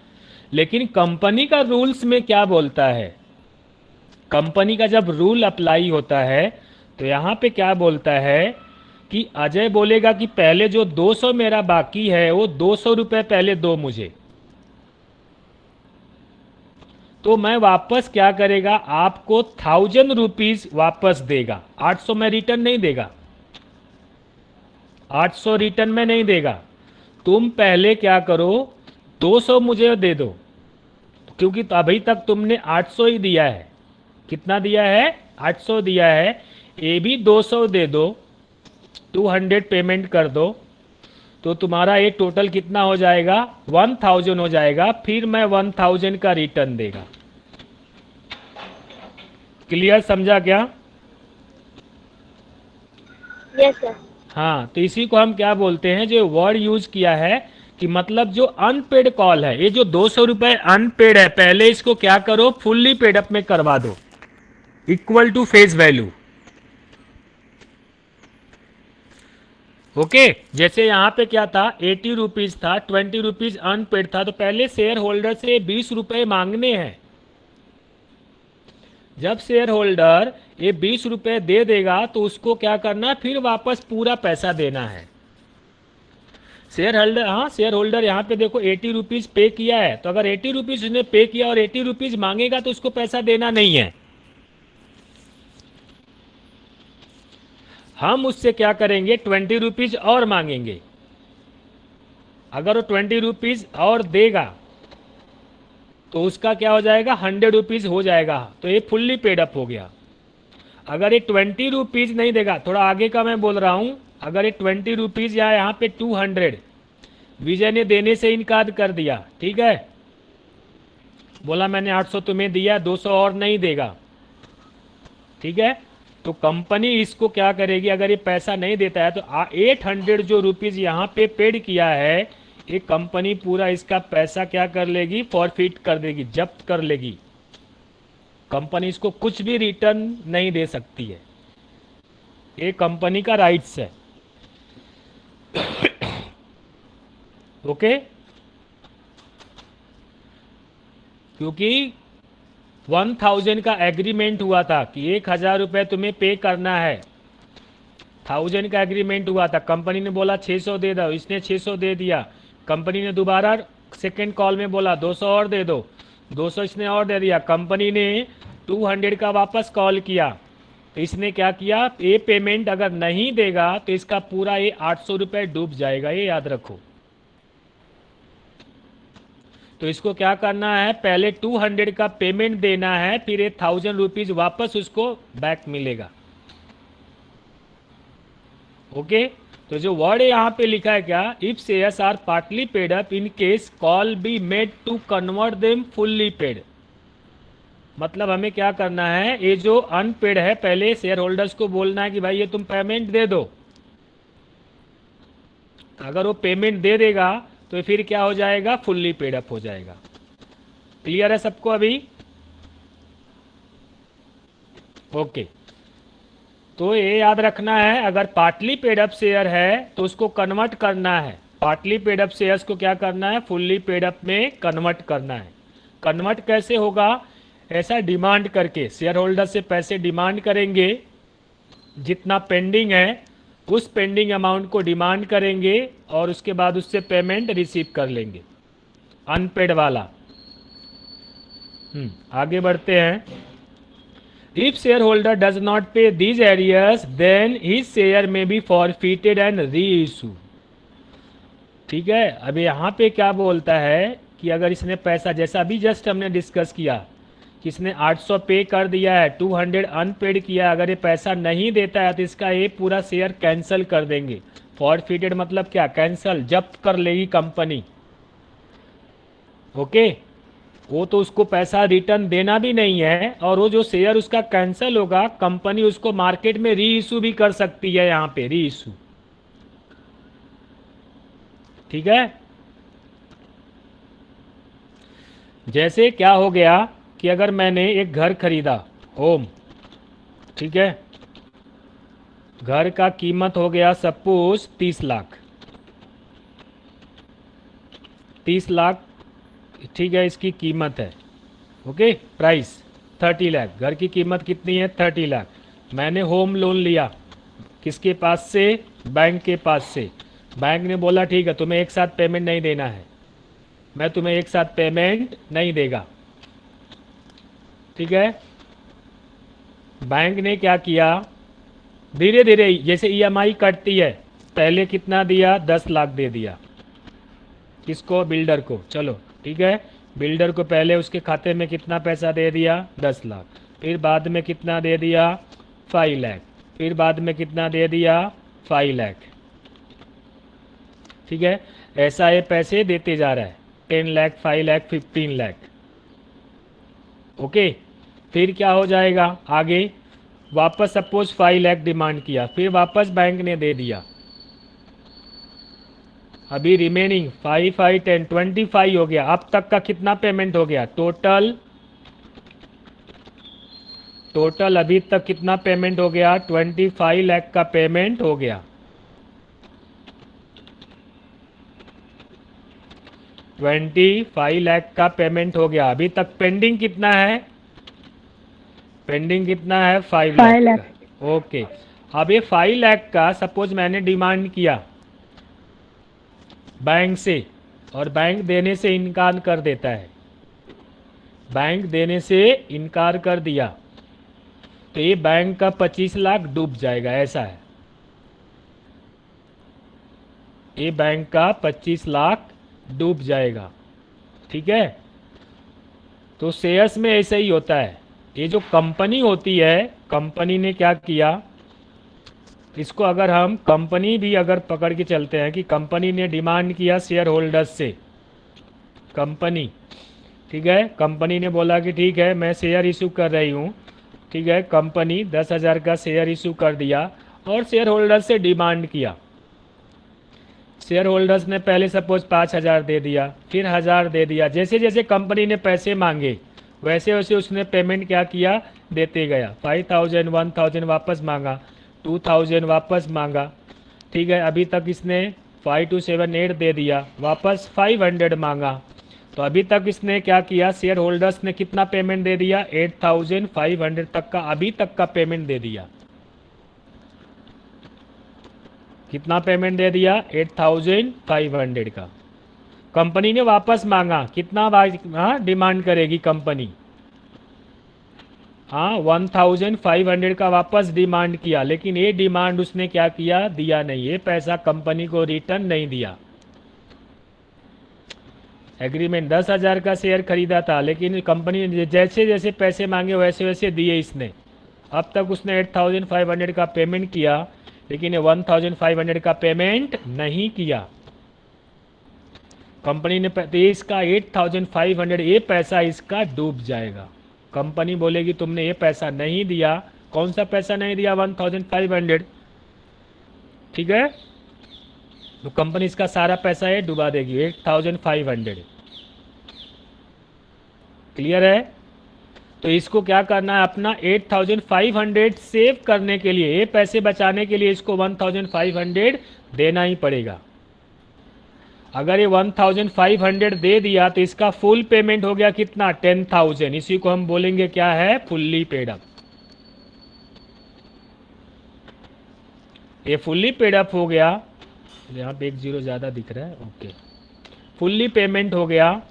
लेकिन कंपनी का रूल्स में क्या बोलता है? कंपनी का जब रूल अप्लाई होता है तो यहाँ पे क्या बोलता है कि अजय बोलेगा कि पहले जो 200 मेरा बाकी है वो 200 रुपये पहले दो मुझे। तो मैं वापस क्या करेगा? आपको 1000 रुपीज वापस देगा। 800 में रिटर्न नहीं देगा, 800 रिटर्न में नहीं देगा। तुम पहले क्या करो? 200 मुझे दे दो, क्योंकि तो अभी तक तुमने 800 ही दिया है। कितना दिया है? 800 दिया है। ये भी 200 दे दो, 200 पेमेंट कर दो, तो तुम्हारा ये टोटल कितना हो जाएगा? 1000 हो जाएगा। फिर मैं 1000 का रिटर्न देगा। क्लियर, समझा क्या? Yes, sir. हाँ, तो इसी को हम क्या बोलते हैं? जो वर्ड यूज किया है कि मतलब जो अनपेड कॉल है, ये जो 200 रुपए अनपेड है, पहले इसको क्या करो? फुल्ली पेड अप में करवा दो, equal to face value. Okay, जैसे यहाँ पे क्या था? 80 रुपीज था, 20 रुपीज अनपेड था, तो पहले शेयर होल्डर से 20 रुपए मांगने हैं। जब शेयर होल्डर ये 20 रुपए दे देगा तो उसको क्या करना? फिर वापस पूरा पैसा देना है। शेयर होल्डर, हाँ, शेयर होल्डर यहाँ पे देखो 80 रुपीज पे किया है, तो अगर 80 रुपीज उसने पे किया और 80 रुपीज मांगेगा तो उसको पैसा देना नहीं है। हम उससे क्या करेंगे? 20 रुपीज और मांगेंगे। अगर वो 20 रुपीज और देगा तो उसका क्या हो जाएगा? 100 रुपीज हो जाएगा, तो ये फुल्ली पेड अप हो गया। अगर ये 20 रुपीज नहीं देगा, थोड़ा आगे का मैं बोल रहा हूं, अगर ये 20 रुपीज या यहाँ पे 200 विजय ने देने से इनकार कर दिया, ठीक है, बोला मैंने 800 तुम्हें दिया, 200 और नहीं देगा, ठीक है, तो कंपनी इसको क्या करेगी? अगर ये पैसा नहीं देता है तो 800 जो रुपीज यहाँ पे पेड किया है, ये कंपनी पूरा इसका पैसा क्या कर लेगी? फॉरफिट कर देगी, जब्त कर लेगी। कंपनी इसको कुछ भी रिटर्न नहीं दे सकती है, ये कंपनी का राइट्स है। ओके, क्योंकि 1000 का एग्रीमेंट हुआ था कि 1000 रुपये तुम्हें पे करना है। 1000 का एग्रीमेंट हुआ था, कंपनी ने बोला 600 दे दो, इसने 600 दे दिया। कंपनी ने दोबारा सेकेंड कॉल में बोला 200 और दे दो, 200 इसने और दे दिया। कंपनी ने 200 का वापस कॉल किया, तो इसने क्या किया? ये पेमेंट अगर नहीं देगा तो इसका पूरा ये 800 रुपये डूब जाएगा, ये याद रखो। तो इसको क्या करना है, पहले 200 का पेमेंट देना है, फिर 1000 रुपीज वापस उसको बैक मिलेगा। ओके, तो जो वर्ड है यहाँ पे लिखा है क्या, if shares are partly paid up in case call be made to convert them fully paid. मतलब हमें क्या करना है, ये जो अनपेड है पहले शेयर होल्डर्स को बोलना है कि भाई ये तुम पेमेंट दे दो। अगर वो पेमेंट दे देगा तो फिर क्या हो जाएगा, फुल्ली पेड अप हो जाएगा। क्लियर है सबको अभी? ओके, तो ये याद रखना है, अगर पार्टली पेड अप शेयर है तो उसको कन्वर्ट करना है। पार्टली पेड अप शेयर्स को क्या करना है, फुल्ली पेड अप में कन्वर्ट करना है। कन्वर्ट कैसे होगा, ऐसा डिमांड करके, शेयर होल्डर से पैसे डिमांड करेंगे, जितना पेंडिंग है उस पेंडिंग अमाउंट को डिमांड करेंगे और उसके बाद उससे पेमेंट रिसीव कर लेंगे, अनपेड वाला। आगे बढ़ते हैं। If share holder does not pay these arrears then his share may be forfeited and re issue. ठीक है, अभी यहाँ पे क्या बोलता है कि अगर इसने पैसा, जैसा अभी जस्ट हमने डिस्कस किया कि इसने 800 पे कर दिया है, 200 अनपेड किया, अगर ये पैसा नहीं देता है तो इसका ये पूरा शेयर कैंसिल कर देंगे। फॉरफिटेड मतलब क्या, कैंसिल, जब्त कर लेगी कंपनी। ओके, वो तो उसको पैसा रिटर्न देना भी नहीं है, और वो जो शेयर उसका कैंसिल होगा कंपनी उसको मार्केट में री इशू भी कर सकती है, यहाँ पे री इशू। ठीक है, जैसे क्या हो गया कि अगर मैंने एक घर खरीदा, होम, ठीक है, घर का कीमत हो गया सपोज 30 लाख, 30 लाख, ठीक है, इसकी कीमत है। ओके, प्राइस 30 लाख, घर की कीमत कितनी है, 30 लाख। मैंने होम लोन लिया, किसके पास से, बैंक के पास से। बैंक ने बोला ठीक है तुम्हें एक साथ पेमेंट नहीं देना है, मैं तुम्हें एक साथ पेमेंट नहीं देगा। ठीक है, बैंक ने क्या किया, धीरे धीरे जैसे ईएमआई कटती है, पहले कितना दिया, 10 लाख दे दिया, किसको, बिल्डर को। चलो ठीक है, बिल्डर को पहले उसके खाते में कितना पैसा दे दिया, 10 लाख, फिर बाद में कितना दे दिया, 5 लाख, फिर बाद में कितना दे दिया, 5 लाख। ठीक है, ऐसा ये पैसे देते जा रहा है, 10 लाख, 5 लाख, 15 लाख। ओके, फिर क्या हो जाएगा आगे, वापस सपोज 5 लाख डिमांड किया, फिर वापस बैंक ने दे दिया, अभी रिमेनिंग 5, 5, 10, 25 हो गया। अब तक का कितना पेमेंट हो गया, टोटल अभी तक कितना पेमेंट हो गया, 25 लाख का पेमेंट हो गया। 25 लाख का पेमेंट हो गया। अभी तक पेंडिंग कितना है, पेंडिंग कितना है, 5 लाख का। ओके, अब ये 5 लाख का सपोज मैंने डिमांड किया बैंक से, और बैंक देने से इनकार कर देता है, बैंक देने से इनकार कर दिया, तो ये बैंक का 25 लाख डूब जाएगा, ऐसा है। ये बैंक का 25 लाख डूब जाएगा। ठीक है, तो शेयर्स में ऐसा ही होता है। ये जो कंपनी होती है, कंपनी ने क्या किया, इसको अगर हम कंपनी भी अगर पकड़ के चलते हैं कि कंपनी ने डिमांड किया शेयर होल्डर्स से, कंपनी, ठीक है, कंपनी ने बोला कि ठीक है मैं शेयर इशू कर रही हूँ, ठीक है, कंपनी 10,000 का शेयर इशू कर दिया और शेयर होल्डर्स से डिमांड किया। शेयर होल्डर्स ने पहले सपोज 5,000 दे दिया, फिर 1,000 दे दिया, जैसे जैसे कंपनी ने पैसे मांगे वैसे वैसे उसने पेमेंट क्या किया, देते गया। 5,000, 1,000 वापस मांगा, 2,000 वापस मांगा। ठीक है, अभी तक इसने 5, 2, 7, 8 दे दिया, वापस 500 मांगा। तो अभी तक इसने क्या किया, शेयर होल्डर्स ने कितना पेमेंट दे दिया, 8,500 तक का अभी तक का पेमेंट दे दिया। कितना पेमेंट दे दिया, 8,500 का। कंपनी ने वापस मांगा, कितना डिमांड करेगी कंपनी, हाँ 1,500 का वापस डिमांड किया, लेकिन ये डिमांड उसने क्या किया, दिया नहीं, ये पैसा कंपनी को रिटर्न नहीं दिया। एग्रीमेंट 10,000 का शेयर खरीदा था, लेकिन कंपनी ने जैसे जैसे पैसे मांगे वैसे वैसे दिए इसने। अब तक उसने 8,500 का पेमेंट किया, लेकिन ये 1,500 का पेमेंट नहीं किया। कंपनी ने तो इसका 8,500 ये पैसा इसका डूब जाएगा। कंपनी बोलेगी तुमने ये पैसा नहीं दिया। कौन सा पैसा नहीं दिया? 1,500। ठीक है, तो कंपनी इसका सारा पैसा है डुबा देगी, 8,500। क्लियर है? तो इसको क्या करना है, अपना 8,500 सेव करने के लिए, ये पैसे बचाने के लिए इसको 1,500 देना ही पड़ेगा। अगर ये 1,500 दे दिया तो इसका फुल पेमेंट हो गया कितना? 10,000। इसी को हम बोलेंगे क्या है? Fully paid up. ये फुल्ली पेड अप हो गया। यहाँ पे 1 0 ज़्यादा दिख रहा है। ओके, फुल्ली पेमेंट हो गया।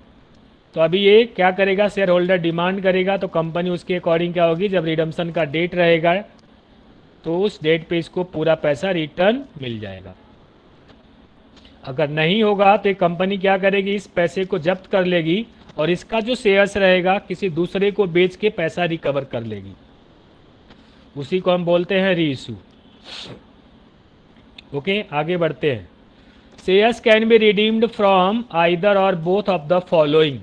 तो अभी ये क्या करेगा? शेयर होल्डर डिमांड करेगा, तो कंपनी उसके अकॉर्डिंग क्या होगी, जब रिडम्पशन का डेट रहेगा तो उस डेट पे इसको पूरा पैसा रिटर्न मिल जाएगा। अगर नहीं होगा तो कंपनी क्या करेगी, इस पैसे को जब्त कर लेगी और इसका जो शेयर्स रहेगा किसी दूसरे को बेच के पैसा रिकवर कर लेगी। उसी को हम बोलते हैं री इशू। ओके, आगे बढ़ते हैं। Shares can be redeemed from either और बोथ ऑफ द फॉलोइंग।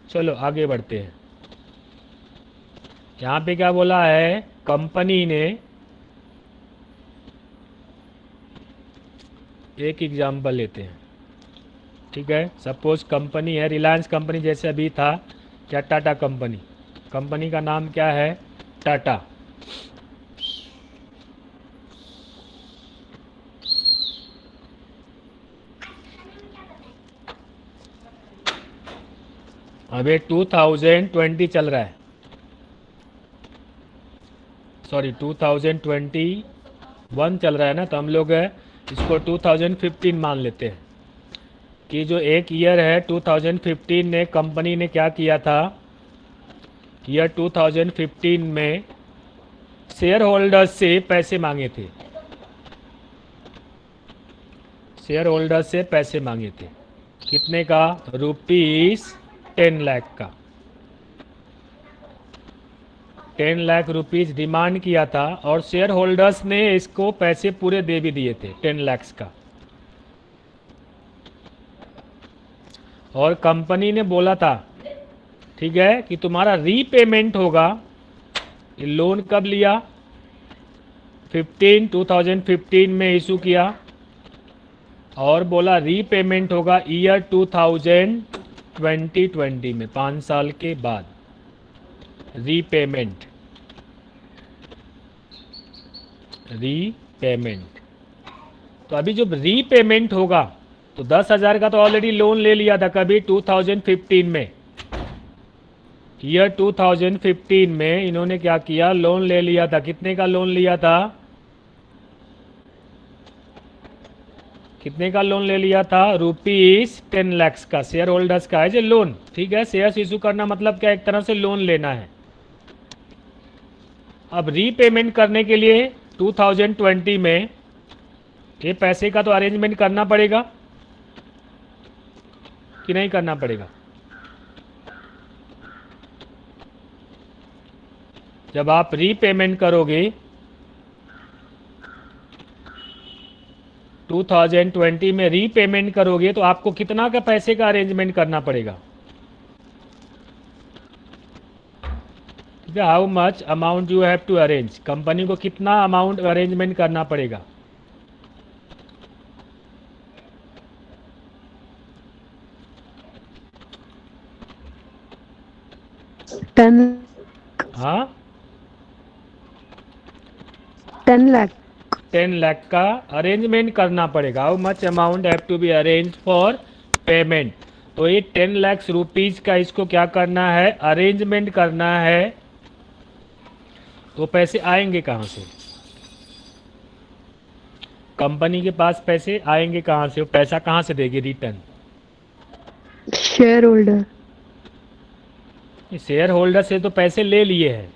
चलो आगे बढ़ते हैं। यहाँ पे क्या बोला है, कंपनी ने, एक एग्जाम्पल लेते हैं। ठीक है, सपोज कंपनी है रिलायंस कंपनी, जैसे अभी था क्या, टाटा कंपनी। कंपनी का नाम क्या है? टाटा। अभी 2020 चल रहा है, सॉरी 2021 चल रहा है ना, तो हम लोग इसको 2015 मान लेते हैं कि जो एक ईयर है 2015 ने कंपनी ने क्या किया था, ईयर 2015 में शेयर होल्डर्स से पैसे मांगे थे। शेयर होल्डर्स से पैसे मांगे थे कितने का? ₹10 लाख का। 10 लाख रुपीज़ डिमांड किया था और शेयर होल्डर्स ने इसको पैसे पूरे दे भी दिए थे 10 लाख का। और कंपनी ने बोला था, ठीक है, कि तुम्हारा रीपेमेंट होगा। ये लोन कब लिया? 2015 में इशू किया और बोला रीपेमेंट होगा ईयर 2020 में, 5 साल के बाद रीपेमेंट। तो अभी जब रीपेमेंट होगा तो 10,000 का तो ऑलरेडी लोन ले लिया था कभी 2015 में। ईयर 2015 में इन्होंने क्या किया, लोन ले लिया था। कितने का लोन लिया था? कितने का लोन ले लिया था? ₹10 लाख का। शेयर होल्डर्स का है जो लोन। ठीक है, शेयर्स इशू करना मतलब क्या, एक तरह से लोन लेना है। अब रीपेमेंट करने के लिए 2020 में ये पैसे का तो अरेंजमेंट करना पड़ेगा कि नहीं करना पड़ेगा? जब आप रीपेमेंट करोगे 2020 में रीपेमेंट करोगे तो आपको कितना का पैसे का अरेंजमेंट करना पड़ेगा? How much amount you have to arrange. Company को कितना अमाउंट अरेंजमेंट करना पड़ेगा? हाँ, 10 लाख 10 लाख का अरेंजमेंट करना पड़ेगा। How much amount have to be arrange for payment. तो ये 10 लाख रुपीज़ का इसको क्या करना है, अरेंजमेंट करना है। तो पैसे आएंगे कहाँ से? कंपनी के पास पैसे आएंगे कहाँ से? वो पैसा कहाँ से देगी return? Share holder. Share holder से तो पैसे ले लिए हैं,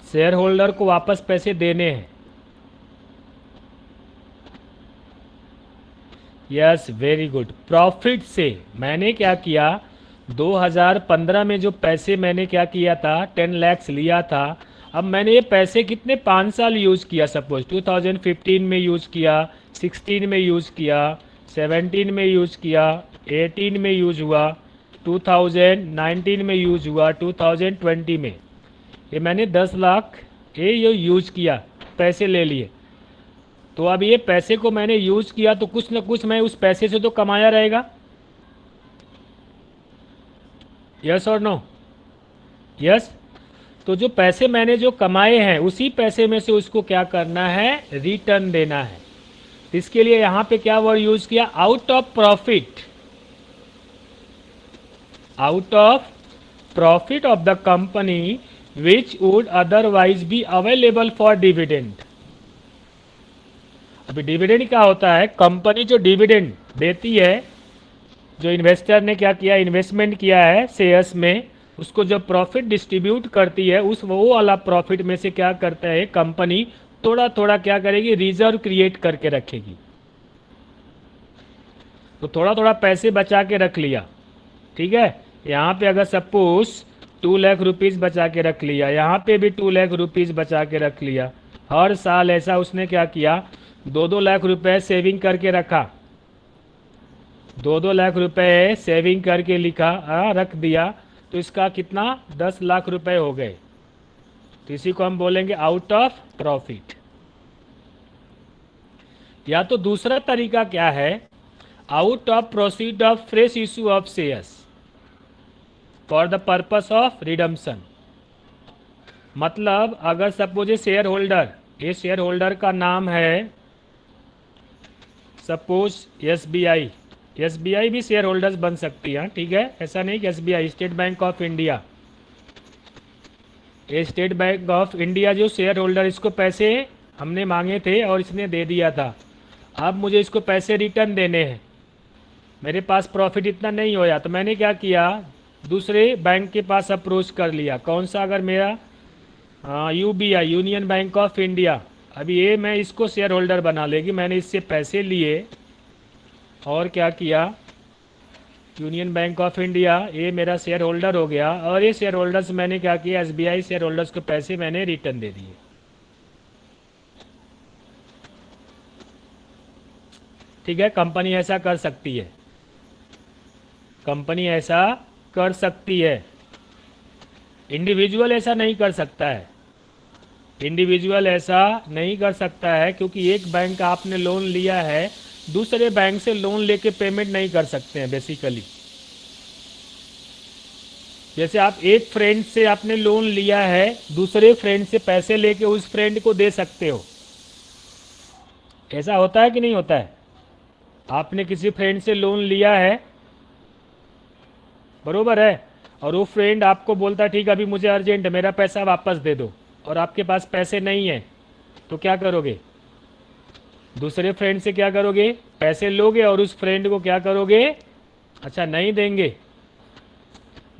शेयर होल्डर को वापस पैसे देने हैं। Yes, very good. प्रॉफिट से मैंने क्या किया, 2015 में जो पैसे मैंने क्या किया था, 10 lakhs लिया था। अब मैंने ये पैसे कितने 5 साल यूज़ किया, सपोज 2015 में यूज़ किया, 16 में यूज़ किया, 17 में यूज़ किया, 18 में यूज़ हुआ, 2019 में यूज़ हुआ, 2020 में। ये मैंने 10 लाख ये यूज़ किया, पैसे ले लिए। तो अब ये पैसे को मैंने यूज़ किया तो कुछ ना कुछ मैं उस पैसे से तो कमाया रहेगा। यस और नो? यस। तो जो पैसे मैंने जो कमाए हैं उसी पैसे में से उसको क्या करना है, रिटर्न देना है। इसके लिए यहाँ पे क्या वर्ड यूज़ किया, out of profit. Out of profit of the company which would otherwise be available for dividend. अभी डिविडेंड क्या होता है, कंपनी जो डिविडेंड देती है, जो इन्वेस्टर ने क्या किया, इन्वेस्टमेंट किया है शेयर्स में, उसको जब प्रॉफिट डिस्ट्रीब्यूट करती है उस वो वाला प्रॉफिट में से क्या करता है कंपनी, थोड़ा थोड़ा क्या करेगी, रिजर्व क्रिएट करके रखेगी। तो थोड़ा थोड़ा पैसे बचा के रख लिया, ठीक है। यहाँ पे अगर सपोज 2 लाख रुपीज़ बचा के रख लिया, यहाँ पे भी 2 लाख रुपीज़ बचा के रख लिया। हर साल ऐसा उसने क्या किया, 2-2 लाख रुपए सेविंग करके रखा, 2-2 लाख रुपए सेविंग करके रख दिया। तो इसका कितना, 10 लाख रुपए हो गए। तो इसी को हम बोलेंगे आउट ऑफ प्रॉफिट। या तो दूसरा तरीका क्या है, out of proceed of fresh issue of shares for the purpose of redemption. मतलब अगर सपोज ये शेयर होल्डर का नाम है सपोज SBI, SBI भी शेयर होल्डर्स बन सकती हैं, ठीक है। ऐसा नहीं कि SBI, state bank of India, ये स्टेट बैंक ऑफ इंडिया जो शेयर होल्डर, इसको पैसे हमने मांगे थे और इसने दे दिया था। अब मुझे इसको पैसे रिटर्न देने हैं, मेरे पास प्रॉफिट इतना नहीं होया, तो मैंने क्या किया, दूसरे बैंक के पास अप्रोच कर लिया। कौन सा, अगर मेरा UBI, union bank of India, अभी ये मैं इसको शेयर होल्डर बना लेगी, मैंने इससे पैसे लिए और क्या किया, यूनियन बैंक ऑफ इंडिया ये मेरा शेयर होल्डर हो गया, और ये शेयर होल्डर्स मैंने क्या किया, SBI शेयर होल्डर्स को पैसे मैंने रिटर्न दे दिए। ठीक है, कंपनी ऐसा कर सकती है, कंपनी ऐसा कर सकती है। इंडिविजुअल ऐसा नहीं कर सकता है, इंडिविजुअल ऐसा नहीं कर सकता है, क्योंकि एक बैंक का आपने लोन लिया है, दूसरे बैंक से लोन लेके पेमेंट नहीं कर सकते हैं बेसिकली। जैसे आप एक फ्रेंड से आपने लोन लिया है, दूसरे फ्रेंड से पैसे लेके उस फ्रेंड को दे सकते हो, ऐसा होता है कि नहीं होता है। आपने किसी फ्रेंड से लोन लिया है, बरोबर है, और वो फ्रेंड आपको बोलता है ठीक है अभी मुझे अर्जेंट है, मेरा पैसा वापस दे दो, और आपके पास पैसे नहीं है, तो क्या करोगे, दूसरे फ्रेंड से क्या करोगे, पैसे लोगे और उस फ्रेंड को क्या करोगे, अच्छा नहीं देंगे,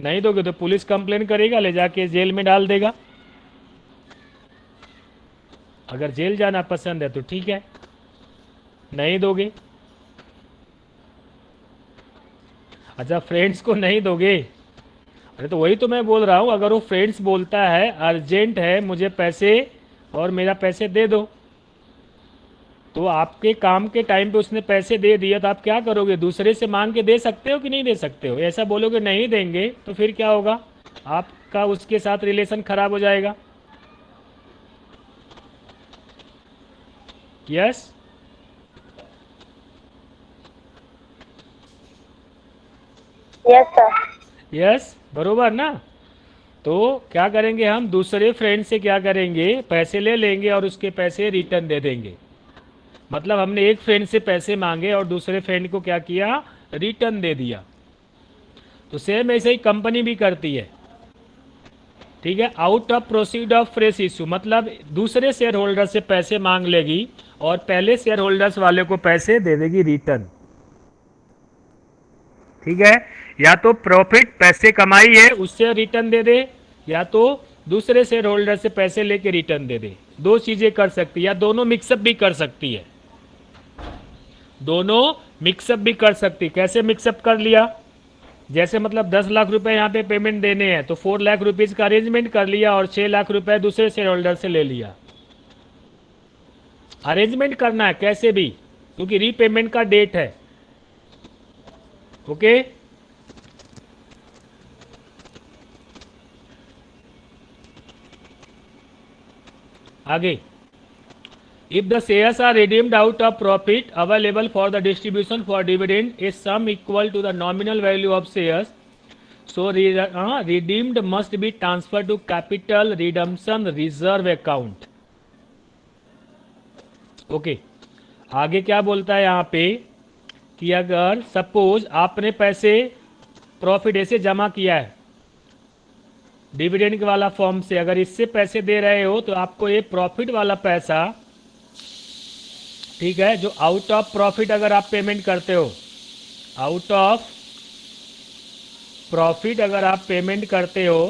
नहीं दोगे तो पुलिस कंप्लेन करेगा, ले जाके जेल में डाल देगा। अगर जेल जाना पसंद है तो ठीक है, नहीं दोगे, अच्छा फ्रेंड्स को नहीं दोगे, अरे तो वही तो मैं बोल रहा हूँ, अगर वो फ्रेंड्स बोलता है अर्जेंट है मुझे पैसे और मेरा पैसे दे दो, तो आपके काम के टाइम पे उसने पैसे दे दिया, तो आप क्या करोगे, दूसरे से मांग के दे सकते हो कि नहीं दे सकते हो। ऐसा बोलोगे नहीं देंगे तो फिर क्या होगा, आपका उसके साथ रिलेशन खराब हो जाएगा। Yes, yes sir. यस, बरोबर ना। तो क्या करेंगे हम, दूसरे फ्रेंड से क्या करेंगे, पैसे ले लेंगे और उसके पैसे रिटर्न दे देंगे। मतलब हमने एक फ्रेंड से पैसे मांगे और दूसरे फ्रेंड को क्या किया, रिटर्न दे दिया। तो सेम ऐसे ही कंपनी भी करती है, ठीक है। Out of proceed of fresh issue, मतलब दूसरे शेयर होल्डर से पैसे मांग लेगी और पहले शेयर होल्डर्स वाले को पैसे दे देगी रिटर्न, ठीक है। या तो प्रॉफिट पैसे कमाई है उससे रिटर्न दे दे, या तो दूसरे शेयर होल्डर से पैसे लेके रिटर्न दे दे, दो चीजें कर सकती है, या दोनों मिक्सअप भी कर सकती है, दोनों मिक्सअप भी कर सकती। कैसे मिक्सअप कर लिया? जैसे मतलब 10 लाख रुपए यहाँ पे पेमेंट देने हैं तो 4 लाख रुपीज़ का अरेंजमेंट कर लिया और 6 लाख रुपए दूसरे शेयर होल्डर से ले लिया। अरेंजमेंट करना है कैसे भी, क्योंकि रीपेमेंट का डेट है। ओके, आगे, if the shares are redeemed out of profit available for the distribution for dividend, a sum equal to the nominal value of shares so redeemed must be transferred to capital redemption reserve account. Okay, आगे क्या बोलता है यहाँ पे कि अगर suppose आपने पैसे प्रॉफिट ऐसे जमा किया है डिविडेंड वाला फॉर्म से, अगर इससे पैसे दे रहे हो तो आपको ये प्रॉफिट वाला पैसा, ठीक है, जो आउट ऑफ प्रॉफिट अगर आप पेमेंट करते हो, आउट ऑफ प्रॉफिट अगर आप पेमेंट करते हो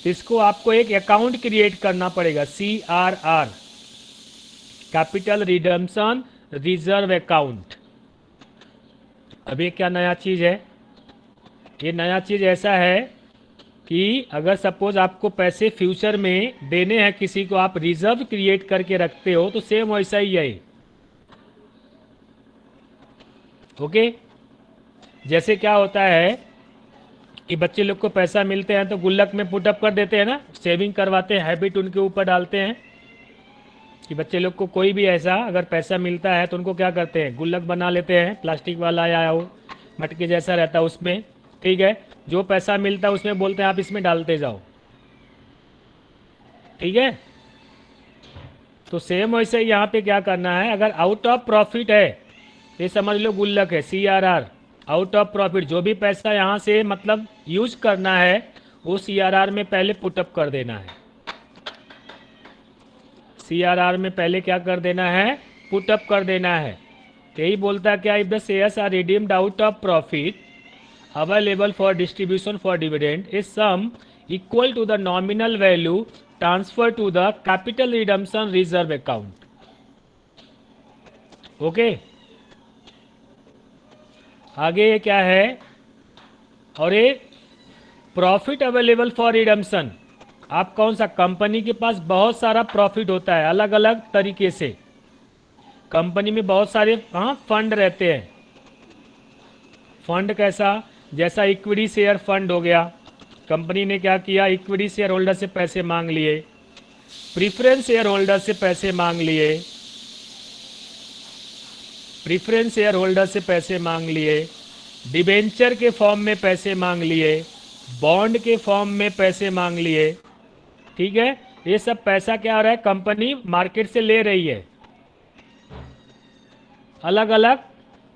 तो इसको आपको एक अकाउंट क्रिएट करना पड़ेगा, CRR, capital redemption reserve account. अब ये क्या नया चीज़ है? ये नया चीज़ ऐसा है कि अगर सपोज आपको पैसे फ्यूचर में देने हैं किसी को, आप रिजर्व क्रिएट करके रखते हो तो सेम वैसा ही है। ओके, जैसे क्या होता है कि बच्चे लोग को पैसा मिलते हैं तो गुल्लक में पुटअप कर देते हैं ना, सेविंग करवाते हैं, हैबिट उनके ऊपर डालते हैं कि बच्चे लोग को कोई भी ऐसा अगर पैसा मिलता है तो उनको क्या करते हैं, गुल्लक बना लेते हैं, प्लास्टिक वाला या वो मटके जैसा रहता है उसमें, ठीक है, जो पैसा मिलता है उसमें बोलते हैं आप इसमें डालते जाओ, ठीक है। तो सेम वैसे यहाँ पे क्या करना है, अगर आउट ऑफ प्रॉफिट है, ये समझ लो गुल्लक है, CRR, आउट ऑफ प्रॉफिट, जो भी पैसा यहाँ से मतलब यूज करना है वो CRR में पहले पुटअप कर देना है, CRR में पहले क्या कर देना है, पुटअप कर देना है। तो यही बोलता है क्या, if the shares are redeemed out of profit available for distribution for dividend, a sum equal to the nominal value transfer to the capital redemption reserve account. Okay, आगे ये क्या है, और ये प्रॉफिट अवेलेबल फॉर रिडम्पशन, आप कौन सा, company के पास बहुत सारा प्रॉफिट होता है अलग अलग तरीके से, कंपनी में बहुत सारे फंड रहते हैं। फंड कैसा, जैसा इक्विटी शेयर फंड हो गया, कंपनी ने क्या किया, इक्विटी शेयर होल्डर से पैसे मांग लिए, प्रीफरेंस शेयर होल्डर से पैसे मांग लिए, प्रीफरेंस शेयर होल्डर से पैसे मांग लिए, डिबेंचर के फॉर्म में पैसे मांग लिए, बॉन्ड के फॉर्म में पैसे मांग लिए, ठीक है। ये सब पैसा क्या हो रहा है, कंपनी मार्केट से ले रही है अलग अलग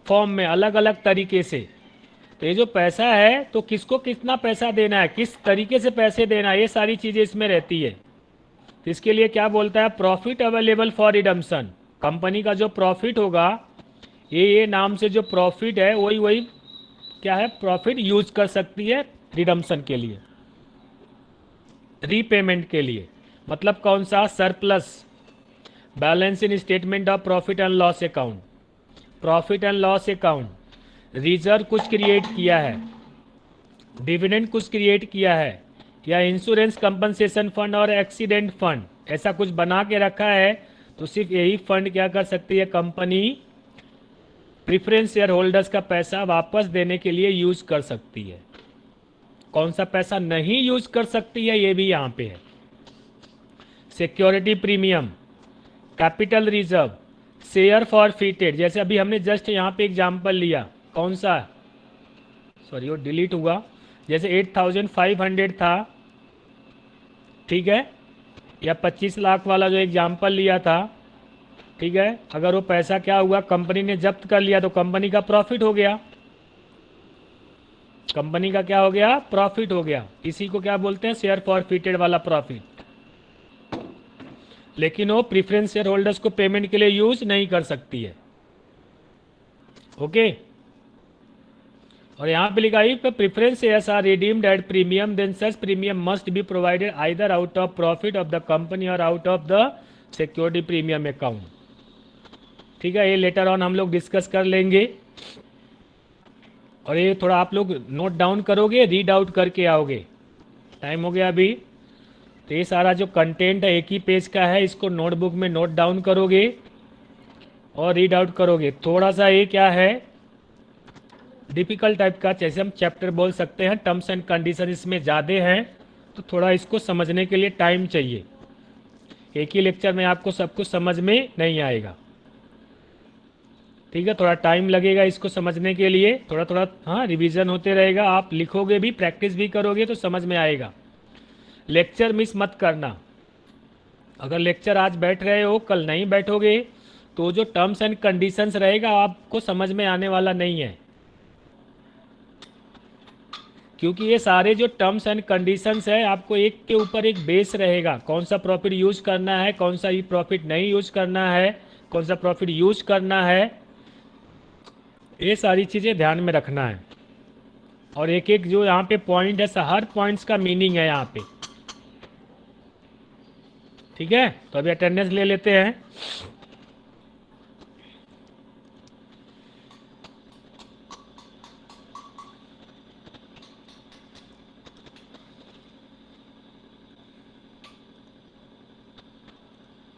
फॉर्म में, अलग अलग तरीके से। तो ये जो पैसा है तो किसको कितना पैसा देना है, किस तरीके से पैसे देना है, ये सारी चीज़ें इसमें रहती है। तो इसके लिए क्या बोलता है, profit available for redemption, company का जो प्रॉफिट होगा, ये नाम से जो प्रॉफिट है वही क्या है, प्रॉफिट यूज कर सकती है रिडम्पशन के लिए, रीपेमेंट के लिए। मतलब कौन सा, surplus, balance in statement of profit and loss account, profit and loss account, reserve कुछ क्रिएट किया है, डिविडेंड कुछ क्रिएट किया है, या इंश्योरेंस कंपनसेशन फंड और एक्सीडेंट फंड ऐसा कुछ बना के रखा है, तो सिर्फ यही फंड क्या कर सकती है, कंपनी प्रीफरेंस शेयर होल्डर्स का पैसा वापस देने के लिए यूज कर सकती है। कौन सा पैसा नहीं यूज कर सकती है, ये भी यहाँ पे है, security premium, capital reserve, share forfeited, जैसे अभी हमने जस्ट यहाँ पे एग्जांपल लिया, कौन सा, सॉरी वो डिलीट हुआ, जैसे 8,500 था, ठीक है, या 25 लाख वाला जो एग्जांपल लिया था, ठीक है, अगर वो पैसा क्या हुआ, कंपनी ने जब्त कर लिया तो कंपनी का प्रॉफिट हो गया, कंपनी का क्या हो गया, प्रॉफिट हो गया। इसी को क्या बोलते हैं, शेयर फॉरफिटेड वाला प्रॉफिट। लेकिन वो प्रीफरेंस शेयर होल्डर्स को पेमेंट के लिए यूज नहीं कर सकती है। ओके, और यहाँ पे लिखा है preference shares are redeemed at premium, then such premium must be provided either out of profit of the company और out of the security premium account. ठीक है, ये लेटर ऑन हम लोग डिस्कस कर लेंगे। और ये थोड़ा आप लोग नोट डाउन करोगे, रीड आउट करके आओगे। टाइम हो गया अभी। तो ये सारा जो कंटेंट है एक ही पेज का है, इसको नोटबुक में नोट डाउन करोगे और रीड आउट करोगे। थोड़ा सा ये क्या है, डिफ़िकल्ट टाइप का जैसे हम चैप्टर बोल सकते हैं, टर्म्स एंड कंडीशन इसमें ज़्यादा हैं, तो थोड़ा इसको समझने के लिए टाइम चाहिए। एक ही लेक्चर में आपको सब कुछ समझ में नहीं आएगा, ठीक है। थोड़ा टाइम लगेगा इसको समझने के लिए, थोड़ा थोड़ा हाँ रिवीजन होते रहेगा, आप लिखोगे भी, प्रैक्टिस भी करोगे तो समझ में आएगा। लेक्चर मिस मत करना। अगर लेक्चर आज बैठ रहे हो, कल नहीं बैठोगे, तो जो टर्म्स एंड कंडीशंस रहेगा आपको समझ में आने वाला नहीं है, क्योंकि ये सारे जो टर्म्स एंड कंडीशंस है आपको एक के ऊपर एक बेस रहेगा। कौन सा प्रॉफिट यूज करना है, कौन सा ये प्रॉफिट नहीं यूज करना है, कौन सा प्रॉफिट यूज करना है, ये सारी चीज़ें ध्यान में रखना है। और एक एक जो यहाँ पे पॉइंट है, हर पॉइंट्स का मीनिंग है यहाँ पे, ठीक है। तो अभी अटेंडेंस ले लेते हैं।